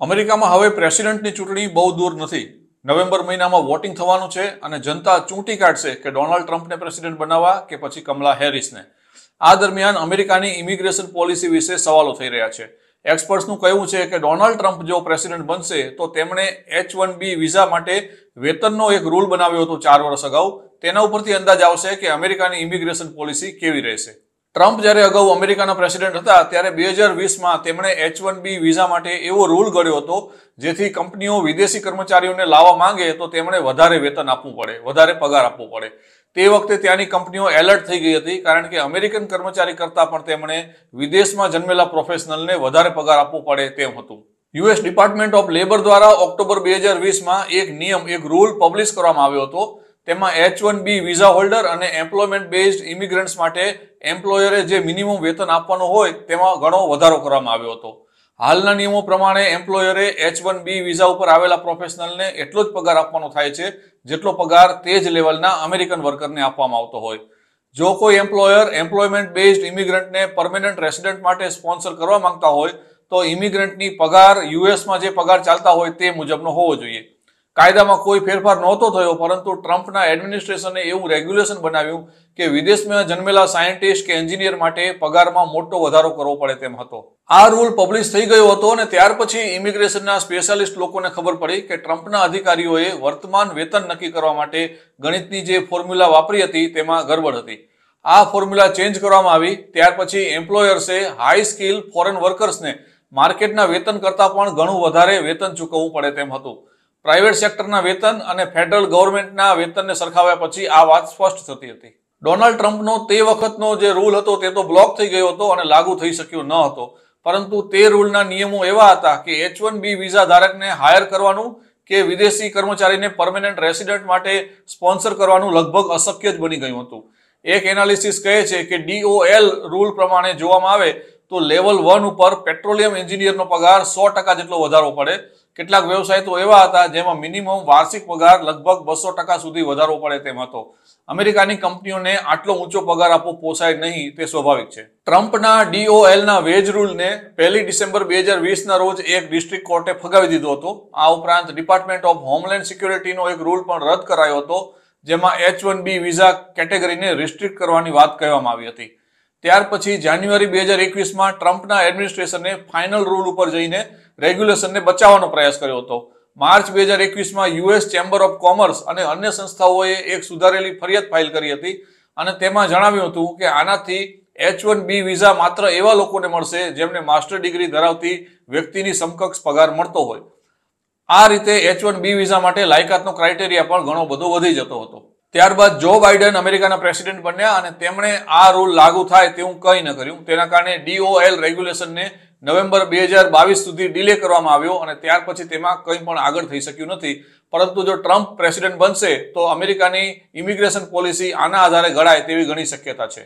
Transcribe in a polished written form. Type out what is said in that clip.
અમેરિકામાં હવે પ્રેસિડેન્ટની ચૂંટણી બહુ દૂર નથી. નવેમ્બર મહિનામાં વોટિંગ થવાનું છે અને જનતા ચૂંટી કાઢશે કે ડોનાલ્ડ ટ્રમ્પને પ્રેસિડેન્ટ બનાવવા કે પછી કમલા હેરિસને. આ દરમિયાન અમેરિકાની ઇમિગ્રેશન પોલિસી વિશે સવાલો થઈ રહ્યા છે. એક્સપર્ટ્સનું કહેવું છે કે ડોનાલ્ડ ટ્રમ્પ જો પ્રેસિડેન્ટ બનશે તો તેમણે H-1B વિઝા માટે વેતનનો એક રૂલ બનાવ્યો હતો 4 વર્ષ અગાઉ. તેના ઉપરથી અંદાજ આવશે કે અમેરિકાની ઇમિગ્રેશન પોલિસી કેવી રહેશે. ટ્રમ્પ જ્યારે અગાઉ અમેરિકાના પ્રેસિડેન્ટ હતા ત્યારે 2020માં તેમણે H-1B વિઝા માટે એવો રૂલ ઘડ્યો હતો જેથી કંપનીઓ વિદેશી કર્મચારીઓને લાવવા માંગે તો તેમણે વધારે વેતન આપવું પડે, વધારે પગાર આપવો પડે. તે વખતે ત્યાંની કંપનીઓ એલર્ટ થઈ ગઈ હતી કારણ કે અમેરિકન કર્મચારી કરતાં પણ તેમણે વિદેશમાં જન્મેલા પ્રોફેશનલને વધારે પગાર આપવો પડે તેમ હતું. યુએસ ડિપાર્ટમેન્ટ ઓફ લેબર દ્વારા ઓક્ટોબર 2020માં એક રૂલ પબ્લિશ કરવામાં આવ્યો હતો. તેમાં H-1B વિઝા હોલ્ડર અને એમ્પ્લોયમેન્ટ બેઝડ ઇમિગ્રન્ટ્સ માટે એમ્પ્લોયરે જે મિનિમમ વેતન આપવાનું હોય તેમાં ઘણો વધારો કરવામાં આવ્યો હતો. હાલના નિયમો પ્રમાણે એમ્પ્લોયરે H-1B વિઝા ઉપર આવેલા પ્રોફેશનલને એટલો જ પગાર આપવાનો થાય છે જેટલો પગાર તે જ લેવલના અમેરિકન વર્કરને આપવામાં આવતો હોય. જો કોઈ એમ્પ્લોયર એમ્પ્લોયમેન્ટ બેઝડ ઇમિગ્રન્ટને પરમેનન્ટ રેસિડન્ટ માટે સ્પોન્સર કરવા માંગતા હોય તો ઇમિગ્રન્ટની પગાર યુએસમાં જે પગાર ચાલતા હોય તે મુજબનો હોવો જોઈએ. કાયદામાં કોઈ ફેરફાર નહોતો થયો, પરંતુ ટ્રમ્પના એડમિનિસ્ટ્રેશને એવું રેગ્યુલેશન બનાવ્યું કે વિદેશમાં જન્મેલા સાયન્ટિસ્ટ કે એન્જિનિયર માટે પગારમાં મોટો વધારો કરવો પડે તેમ હતો. આ રૂલ પબ્લિશ થઈ ગયો હતો અને ત્યાર પછી ઇમિગ્રેશનના સ્પેશિયાલિસ્ટ લોકોને ખબર પડી કે ટ્રમ્પના અધિકારીઓએ વર્તમાન વેતન નક્કી કરવા માટે ગણિતની જે ફોર્મ્યુલા વાપરી હતી તેમાં ગડબડ હતી. આ ફોર્મ્યુલા ચેન્જ કરવામાં આવી. ત્યાર પછી એમ્પ્લોયર્સે હાઈ સ્કિલ ફોરેન વર્કર્સને માર્કેટના વેતન કરતાં પણ ઘણું વધારે વેતન ચૂકવવું પડે તેમ હતું. પ્રાઇવેટ સેક્ટરના વેતન અને ફેડરલ ગવર્મેન્ટના વેતનને સરખાવ્યા પછી આ વાત સ્પષ્ટ થતી હતી. ડોનાલ્ડ ટ્રમ્પનો તે વખતનો જે રૂલ હતો તે તો બ્લોક થઈ ગયો હતો અને લાગુ થઈ શક્યો ન હતો, પરંતુ તે રૂલના નિયમો એવા હતા કે H-1B વિઝા ધારકને હાયર કરવાનું કે વિદેશી કર્મચારીને પરમેનન્ટ રેસિડન્ટ માટે સ્પોન્સર કરવાનું લગભગ અશક્ય જ બની ગયું હતું. એક એનાલિસિસ કહે છે કે DOL રૂલ પ્રમાણે જોવામાં આવે તો લેવલ 1 ઉપર પેટ્રોલિયમ એન્જિનિયરનો પગાર 100% જેટલો વધારવો પડે. કેટલાક વ્યવસાય તો એવા હતા જેમાં મિનિમમ વાર્ષિક પગાર લગભગ 200% સુધી વધારવો પડે તેમ હતો. અમેરિકાની કંપનીઓને આટલો ઊંચો પગાર આપવો પોસાય નહીં તે સ્વાભાવિક છે. ટ્રમ્પના DOLના વેજ રૂલને 1 ડિસેમ્બર 2020ના રોજ એક ડિસ્ટ્રિક્ટ કોર્ટે ફગાવી દીધો હતો. આ ઉપરાંત ડિપાર્ટમેન્ટ ઓફ હોમલેન્ડ સિક્યોરિટીનો એક રૂલ પણ રદ કરાયો હતો જેમાં H-1B વિઝા કેટેગરીને રિસ્ટ્રિક્ટ કરવાની વાત કહેવામાં આવી હતી. ત્યાર પછી જાન્યુઆરી 2021માં ટ્રમ્પના એડમિનિસ્ટ્રેશને ફાઇનલ રૂલ ઉપર જઈને રેગ્યુલેશનને બચાવવાનો પ્રયાસ કર્યો હતો. માર્ચ 2021માં યુએસ ચેમ્બર ઓફ કોમર્સ અને અન્ય સંસ્થાઓએ એક સુધારેલી ફરિયાદ ફાઇલ કરી હતી અને તેમાં જણાવ્યું હતું કે આનાથી H-1B વિઝા માત્ર એવા લોકોને મળશે જેમને માસ્ટર ડિગ્રી ધરાવતી વ્યક્તિની સમકક્ષ પગાર મળતો હોય. આ રીતે H-1B વિઝા માટે લાયકાતનો ક્રાઇટેરિયા પણ ઘણો બધો વધી જતો હતો. ત્યારબાદ જો બાઇડન અમેરિકાના પ્રેસિડેન્ટ બન્યા અને તેમણે આ રૂલ લાગુ થાય તેવું કંઈ ન કર્યું. તેના કારણે DOL રેગ્યુલેશનને નવેમ્બર 2022 સુધી ડિલે કરવામાં આવ્યો અને ત્યાર પછી તેમાં કંઈ પણ આગળ થઈ શક્યું નથી. પરંતુ જો ટ્રમ્પ પ્રેસિડેન્ટ બનશે તો અમેરિકાની ઇમિગ્રેશન પોલિસી આના આધારે ઘડાય તેવી ઘણી શક્યતા છે.